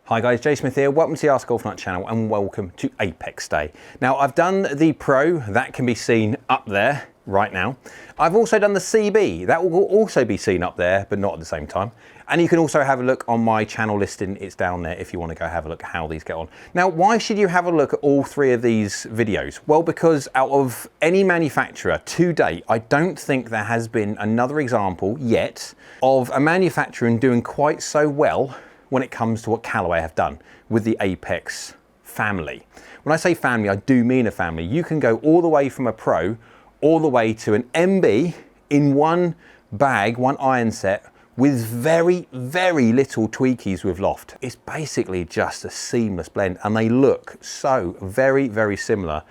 Hi guys, Jay Smith here. Welcome to the AskGolfNut channel and welcome to Apex Day. Now I've done the Pro, that can be seen up there right now. I've also done the CB, that will also be seen up there, but not at the same time. And you can also have a look on my channel listing, it's down there if you want to go have a look at how these get on. Now why should you have a look at all three of these videos? Well, because out of any manufacturer to date, I don't think there has been another example yet of a manufacturer doing quite so well when it comes to what Callaway have done with the Apex family. When I say family, I do mean a family. You can go all the way from a Pro, all the way to an MB in one bag, one iron set, with very, very little tweakies with loft. It's basically just a seamless blend, and they look so very, very similar.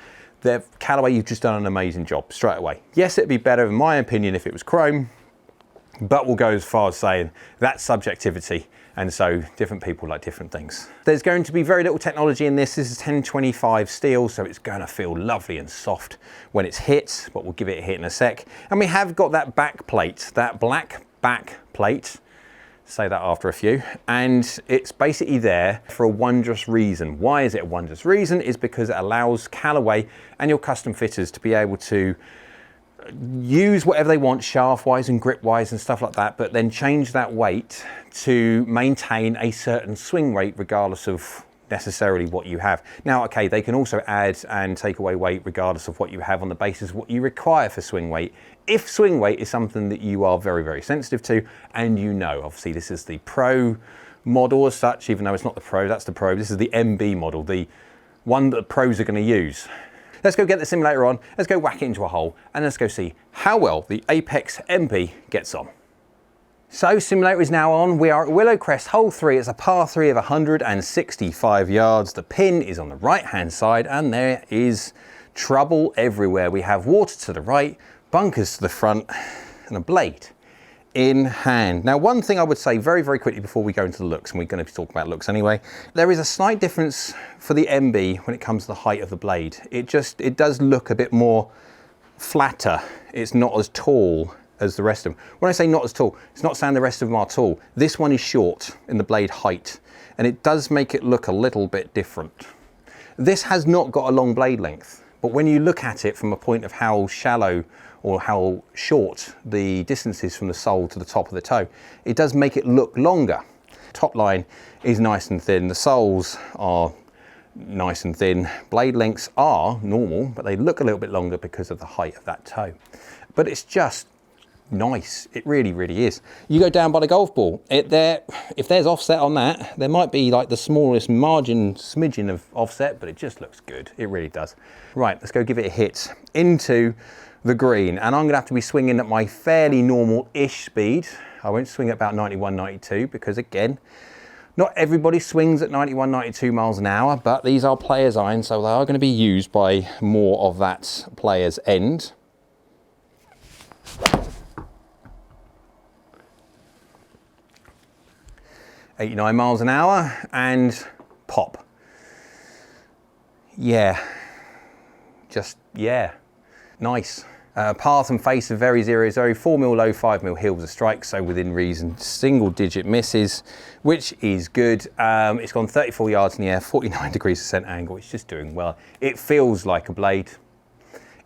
Callaway, you've just done an amazing job straight away. Yes, it'd be better, in my opinion, if it was chrome, but we'll go as far as saying that's subjectivity. And so different people like different things. There's going to be very little technology in this. This is 1025 steel, so it's going to feel lovely and soft when it's hit, but we'll give it a hit in a sec. And we have got that back plate, that black back plate. Say that after a few. And it's basically there for a wondrous reason. Why is it a wondrous reason? Is because it allows Callaway and your custom fitters to be able to use whatever they want shaft wise and grip wise and stuff like that, but then change that weight to maintain a certain swing rate regardless of necessarily what you have. Now, okay, they can also add and take away weight regardless of what you have on the basis of what you require for swing weight. If swing weight is something that you are very, very sensitive to, and you know, obviously this is the Pro model as such, even though it's not the Pro, that's the Pro. This is the MB model, the one that the pros are going to use. Let's go get the simulator on, let's go whack it into a hole, and let's go see how well the Apex MB gets on. So simulator is now on. We are at Willow Crest hole 3. It's a par 3 of 165 yards. The pin is on the right hand side and there is trouble everywhere. We have water to the right, bunkers to the front, and a blade in hand. Now, one thing I would say very, very quickly before we go into the looks, and we're going to be talking about looks anyway, there is a slight difference for the MB when it comes to the height of the blade. It does look a bit more flatter. It's not as tall as the rest of them. When I say not as tall, it's not saying the rest of them are tall. This one is short in the blade height, and it does make it look a little bit different. This has not got a long blade length, but when you look at it from a point of how shallow or how short the distance is from the sole to the top of the toe, it does make it look longer. Top line is nice and thin, the soles are nice and thin, blade lengths are normal, but they look a little bit longer because of the height of that toe. But it's just nice, it really, really is. You go down by the golf ball, if there's offset on that, there might be like the smallest margin, smidgen of offset, but it just looks good, it really does. Right, let's go give it a hit into the green, and I'm gonna have to be swinging at my fairly normal-ish speed. I won't swing at about 91, 92, because again, not everybody swings at 91, 92 miles an hour, but these are players' irons, so they are gonna be used by more of that player's end. .89 miles an hour, and pop. Yeah, just, yeah, nice. Path and face of very 0-0, 4 mil low, 5 mil heels of strike, so within reason, single digit misses, which is good. It's gone 34 yards in the air, 49 degrees of center angle. It's just doing well. It feels like a blade.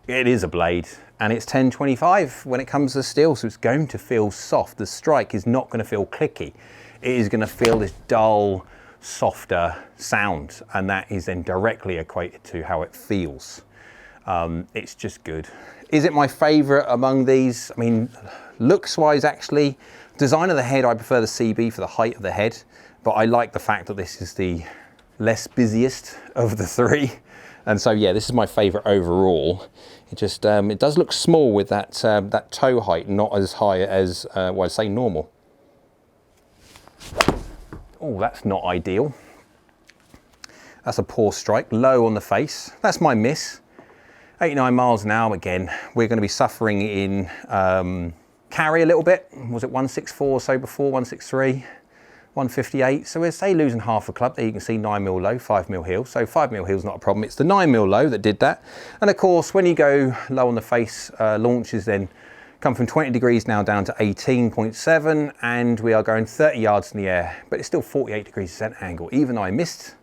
It is a blade, and it's 1025 when it comes to steel, so it's going to feel soft. The strike is not going to feel clicky. It is going to feel this dull, softer sound, and that is then directly equated to how it feels. It's just good. Is it my favorite among these? I mean, looks wise, actually, design of the head, I prefer the CB for the height of the head, but I like the fact that this is the less busiest of the three. And so, yeah, this is my favorite overall. It just, it does look small with that, that toe height, not as high as, well, I'd say normal. Oh, that's not ideal. That's a poor strike, low on the face. That's my miss. 89 miles an hour again. We're going to be suffering in carry a little bit. Was it 164 or so before, 163, 158? So we'll say losing half a club. There you can see 9 mil low, 5 mil heel. So 5 mil heel's not a problem. It's the 9 mil low that did that. And of course, when you go low on the face, launches then Come from 20 degrees now down to 18.7, and we are going 30 yards in the air, but it's still 48 degrees descent angle. Even though I missed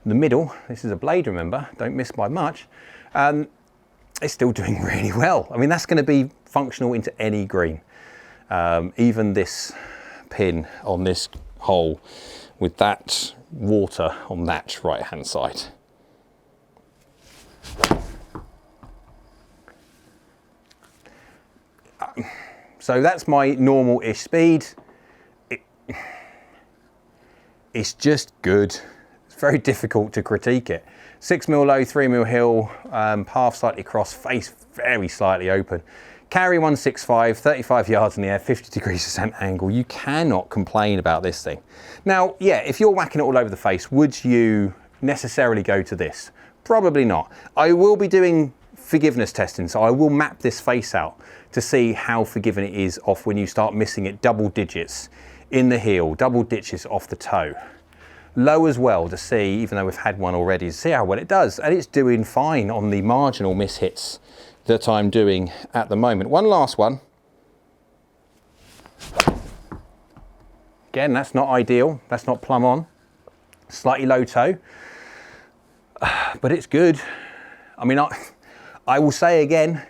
the middle, this is a blade, remember, don't miss by much, it's still doing really well. I mean, that's going to be functional into any green. Even this pin on this hole with that water on that right hand side. So that's my normal-ish speed. It's just good. It's very difficult to critique it. 6mm low, 3mm hill, path slightly cross, face very slightly open. Carry 165, 35 yards in the air, 50 degrees descent angle. You cannot complain about this thing. Now, yeah, if you're whacking it all over the face, would you necessarily go to this? Probably not. I will be doing forgiveness testing, so I will map this face out to see how forgiving it is off when you start missing it double digits in the heel, double digits off the toe. Low as well to see, even though we've had one already, to see how well it does. And it's doing fine on the marginal miss hits that I'm doing at the moment. One last one. Again, that's not ideal. That's not plumb on. Slightly low toe, but it's good. I mean, I will say again,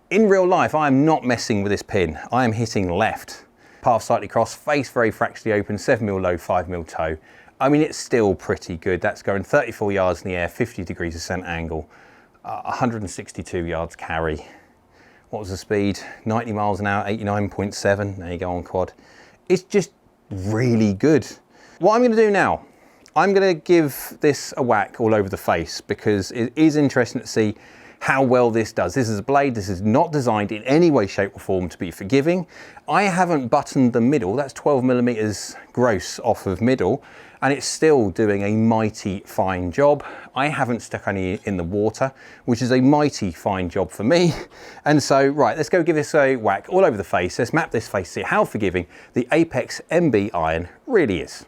in real life, I am not messing with this pin. I am hitting left. Path slightly cross, face very fractionally open, 7mm low, 5mm toe. I mean, it's still pretty good. That's going 34 yards in the air, 50 degrees descent angle, 162 yards carry. What was the speed? 90 miles an hour, 89.7. There you go on quad. It's just really good. What I'm going to do now, I'm going to give this a whack all over the face because it is interesting to see how well this does. This is a blade, this is not designed in any way, shape or form to be forgiving. I haven't buttoned the middle, that's 12mm gross off of middle, and it's still doing a mighty fine job. I haven't stuck any in the water, which is a mighty fine job for me. And so, right, let's go give this a whack all over the face. Let's map this face, see how forgiving the Apex MB iron really is.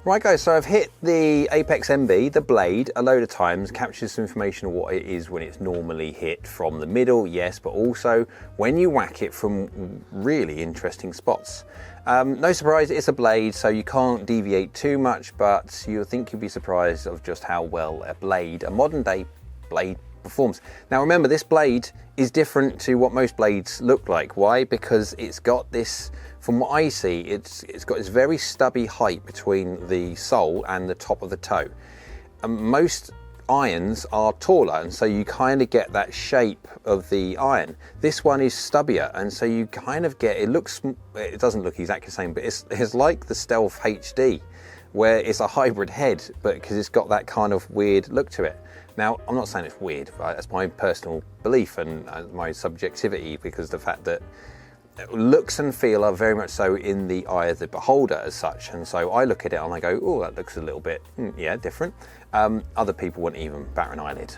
Right guys, so I've hit the Apex MB, the blade, a load of times, captures some information of what it is when it's normally hit from the middle, yes, but also when you whack it from really interesting spots. No surprise, it's a blade, so you can't deviate too much, but you'll think you'd be surprised of just how well a modern day blade performs. Now remember, this blade is different to what most blades look like. Why? Because it's got this, from what I see, it's got this very stubby height between the sole and the top of the toe. And most irons are taller, and so you kind of get that shape of the iron. This one is stubbier, and so you kind of get, it doesn't look exactly the same, but it's like the Stealth HD, where it's a hybrid head, but because it's got that kind of weird look to it. Now, I'm not saying it's weird, but that's my personal belief and my subjectivity, because the fact that looks and feel are very much so in the eye of the beholder as such. And so I look at it and I go, oh, that looks a little bit, yeah, different. Other people wouldn't even bat an eyelid.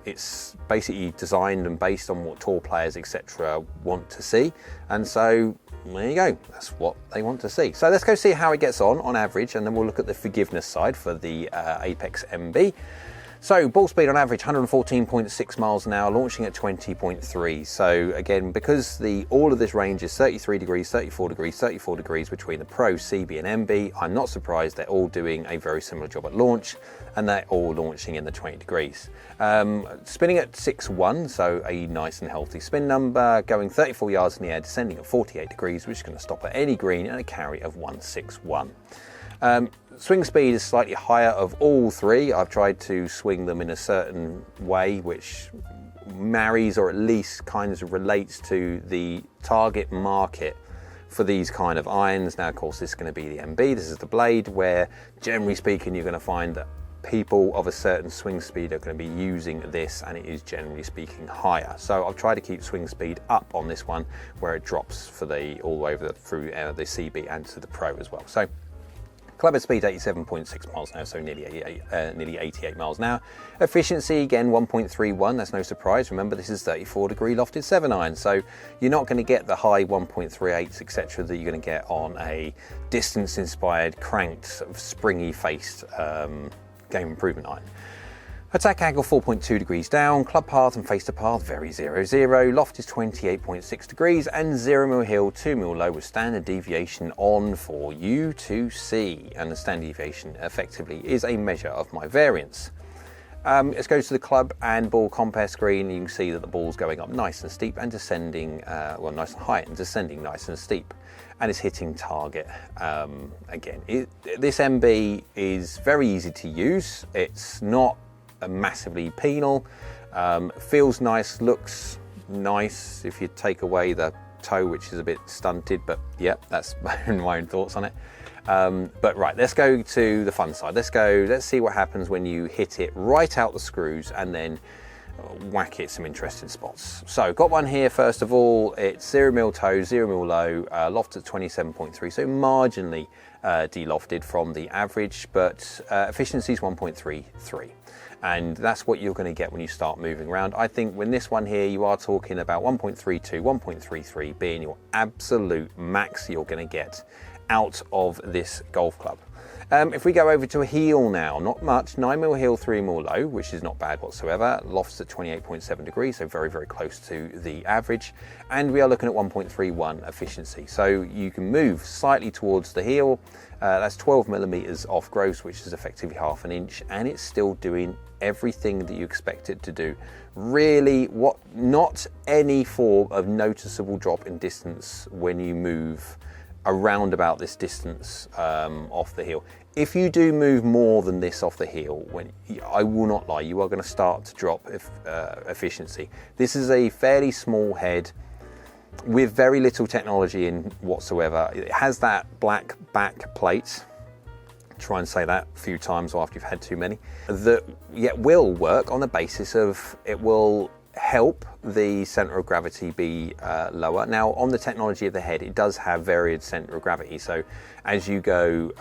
It's basically designed and based on what tour players, etc. want to see. And so there you go, that's what they want to see. So let's go see how it gets on average, and then we'll look at the forgiveness side for the Apex MB. So ball speed on average 114.6 miles an hour, launching at 20.3. So again, because all of this range is 33 degrees, 34 degrees, 34 degrees between the Pro, CB and MB, I'm not surprised they're all doing a very similar job at launch, and they're all launching in the 20 degrees. Spinning at 6.1, so a nice and healthy spin number, going 34 yards in the air, descending at 48 degrees, which is going to stop at any green, and a carry of 161. Swing speed is slightly higher of all three. I've tried to swing them in a certain way which marries or at least kind of relates to the target market for these kind of irons. Now, of course, this is going to be the MB. This is the blade, where generally speaking you're going to find that people of a certain swing speed are going to be using this, and it is generally speaking higher. So I'll try to keep swing speed up on this one, where it drops for all the way through the CB and to the Pro as well. So club head speed 87.6 miles an hour, so nearly 88 miles an hour. Efficiency, again, 1.31, that's no surprise. Remember, this is 34 degree lofted 7-iron, so you're not going to get the high 1.38s, etc. that you're going to get on a distance-inspired, cranked, sort of springy-faced game improvement iron. Attack angle 4.2 degrees down, club path and face to path very 0-0, loft is 28.6 degrees and 0mm hill, 2mm low with standard deviation on for you to see. And the standard deviation effectively is a measure of my variance. Let's go to the club and ball compare screen. You can see that the ball's going up nice and steep and descending, well, nice and high and descending nice and steep. And it's hitting target. Again, this MB is very easy to use. It's not massively penal, feels nice, looks nice if you take away the toe, which is a bit stunted, but yeah, that's my own thoughts on it. But right, let's go to the fun side. Let's see what happens when you hit it right out the screws and then whack it some interesting spots. So got one here first of all. It's 0mm toe, 0mm low, loft at 27.3, so marginally de-lofted from the average, but efficiency is 1.33. And that's what you're going to get when you start moving around. I think when this one here, you are talking about 1.32, 1.33 being your absolute max you're going to get out of this golf club. If we go over to a heel now, not much, 9mm heel, 3mm low, which is not bad whatsoever. Lofts at 28.7 degrees, so very, very close to the average. And we are looking at 1.31 efficiency. So you can move slightly towards the heel. That's 12mm off gross, which is effectively half an inch, and it's still doing everything that you expect it to do. Really, not any form of noticeable drop in distance when you move around about this distance off the heel. If you do move more than this off the heel, I will not lie, you are going to start to drop efficiency. This is a fairly small head with very little technology in whatsoever. It has that black back plate. Try and say that a few times after you've had too many. That yet will work on the basis of it will help the center of gravity be lower. Now, on the technology of the head, it does have varied center of gravity. So as you go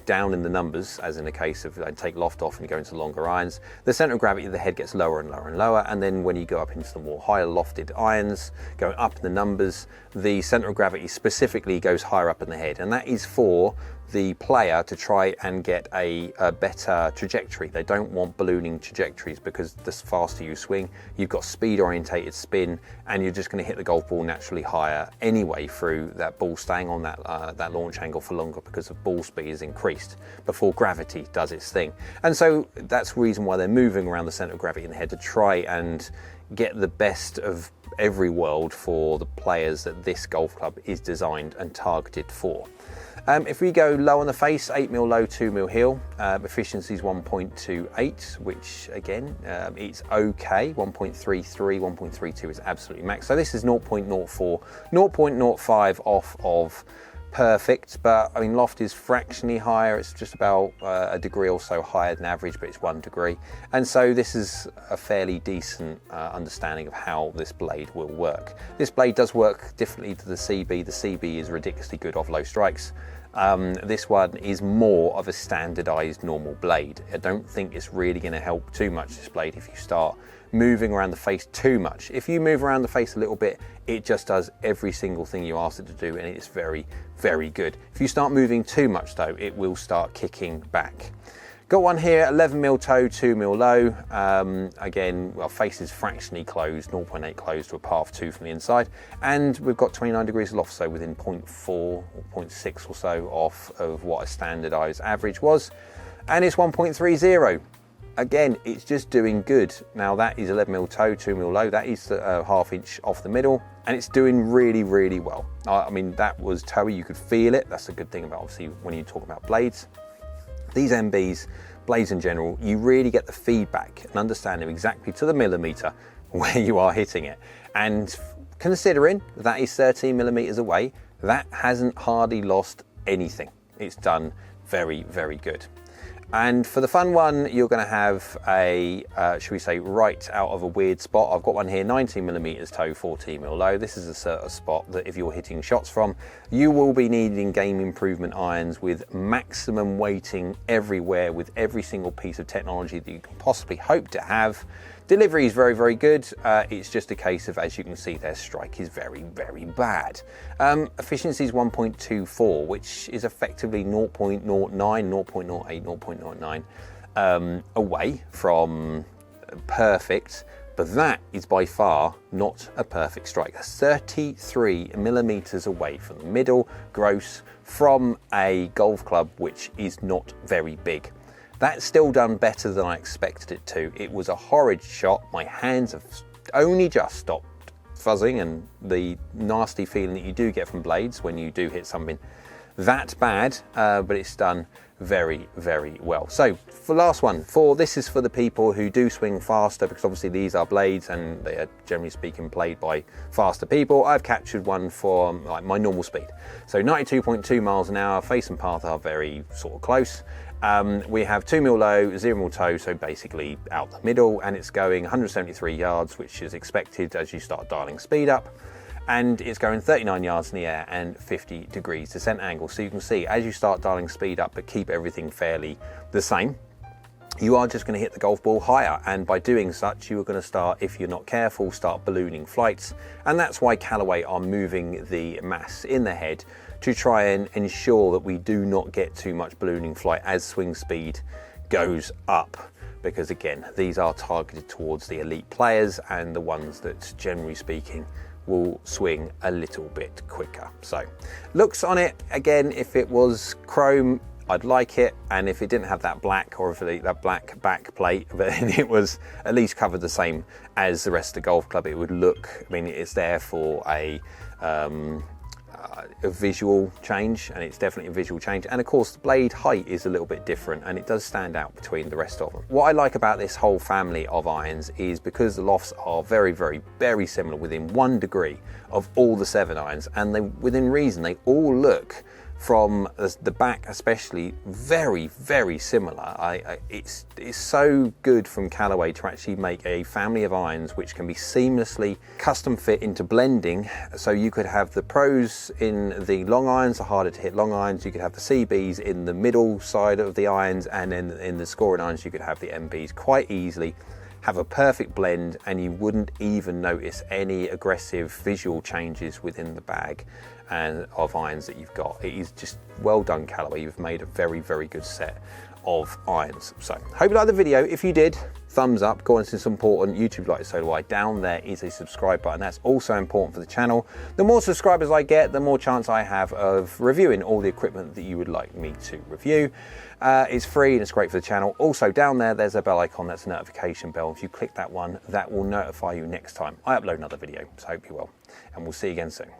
down in the numbers, as in the case of take loft off and you go into longer irons, the center of gravity of the head gets lower and lower and lower. And then when you go up into the more higher lofted irons, going up in the numbers, the center of gravity specifically goes higher up in the head. And that is for the player to try and get a better trajectory. They don't want ballooning trajectories because the faster you swing, you've got speed orientated spin and you're just going to hit the golf ball naturally higher anyway through that ball staying on that launch angle for longer because the ball speed is increased before gravity does its thing. And so that's the reason why they're moving around the center of gravity in the head, to try and get the best of every world for the players that this golf club is designed and targeted for. If we go low on the face, 8mm low, 2mm heel, efficiency is 1.28, which again, it's okay. 1.33, 1.32 is absolutely max. So this is 0.04, 0.05 off of perfect, but I mean, loft is fractionally higher. It's just about a degree or so higher than average, but it's 1 degree. And so this is a fairly decent understanding of how this blade will work. This blade does work differently to the CB. The CB is ridiculously good off low strikes. This one is more of a standardized normal blade. I don't think it's really going to help too much, this blade, if you start moving around the face too much. If you move around the face a little bit, it just does every single thing you ask it to do, and it's very, very good. If you start moving too much though, it will start kicking back. Got one here, 11mm toe, 2mm low. Again, well, face is fractionally closed, 0.8 closed to a path 2 from the inside. And we've got 29 degrees of loft, so within 0.4 or 0.6 or so off of what a standardized average was. And it's 1.30. Again, it's just doing good. Now that is 11mm toe, 2mm low. That is a half inch off the middle, and it's doing really, really well. I mean, that was toey, you could feel it. That's a good thing about, obviously, when you talk about blades. These MBs, blades in general, you really get the feedback and understanding exactly to the millimeter where you are hitting it. And considering that is 13mm away, that hasn't hardly lost anything. It's done very, very good. And for the fun one, you're going to have a, should we say, right out of a weird spot. I've got one here, 19mm toe, 14mm low. This is a certain spot that if you're hitting shots from, you will be needing game improvement irons with maximum weighting everywhere, with every single piece of technology that you can possibly hope to have. Delivery is very, very good. It's just a case of, as you can see, their strike is very, very bad. Efficiency is 1.24, which is effectively 0.09, 0.08, 0.09. away from perfect, but that is by far not a perfect strike. That's 33 millimeters away from the middle gross from a golf club which is not very big. That's still done better than I expected it to. It was a horrid shot. My hands have only just stopped fuzzing, and the nasty feeling that you do get from blades when you do hit something that bad, but it's done very, very well. So for last one, this is for the people who do swing faster, because obviously these are blades and they are generally speaking played by faster people. I've captured one for like my normal speed. So 92.2 miles an hour, face and path are very sort of close. We have 2 mil low, 0 mil toe, so basically out the middle, and it's going 173 yards, which is expected as you start dialing speed up. And it's going 39 yards in the air and 50 degrees descent angle. So you can see as you start dialing speed up but keep everything fairly the same, you are just going to hit the golf ball higher. And by doing such, you are going to start, if you're not careful, start ballooning flights. And that's why Callaway are moving the mass in the head to try and ensure that we do not get too much ballooning flight as swing speed goes up. Because again, these are targeted towards the elite players and the ones that, generally speaking, will swing a little bit quicker. So looks on it, again, if it was chrome, I'd like it, and if it didn't have that black, or if that black back plate, but it was at least covered the same as the rest of the golf club, it would look, I mean, it's there for a visual change, and it's definitely a visual change. And of course the blade height is a little bit different, and it does stand out between the rest of them. What I like about this whole family of irons is because the lofts are very, very, very similar, within 1 degree of all the 7 irons, and they, within reason, they all look, from the back especially, very, very similar. It's so good from Callaway to actually make a family of irons which can be seamlessly custom fit into blending. So you could have the pros in the long irons, the harder to hit long irons, you could have the CBs in the middle side of the irons, and then in the scoring irons you could have the MBs quite easily. Have a perfect blend, and you wouldn't even notice any aggressive visual changes within the bag and of irons that you've got. It is just well done, Callaway. You've made a very, very good set of irons. So hope you liked the video. If you did, thumbs up. Go on, it's important. YouTube likes, so do I. Down there is a subscribe button. That's also important for the channel. The more subscribers I get, the more chance I have of reviewing all the equipment that you would like me to review. It's free and it's great for the channel. Also down there's a bell icon. That's a notification bell. If you click that one, that will notify you next time I upload another video. So hope you will, and we'll see you again soon.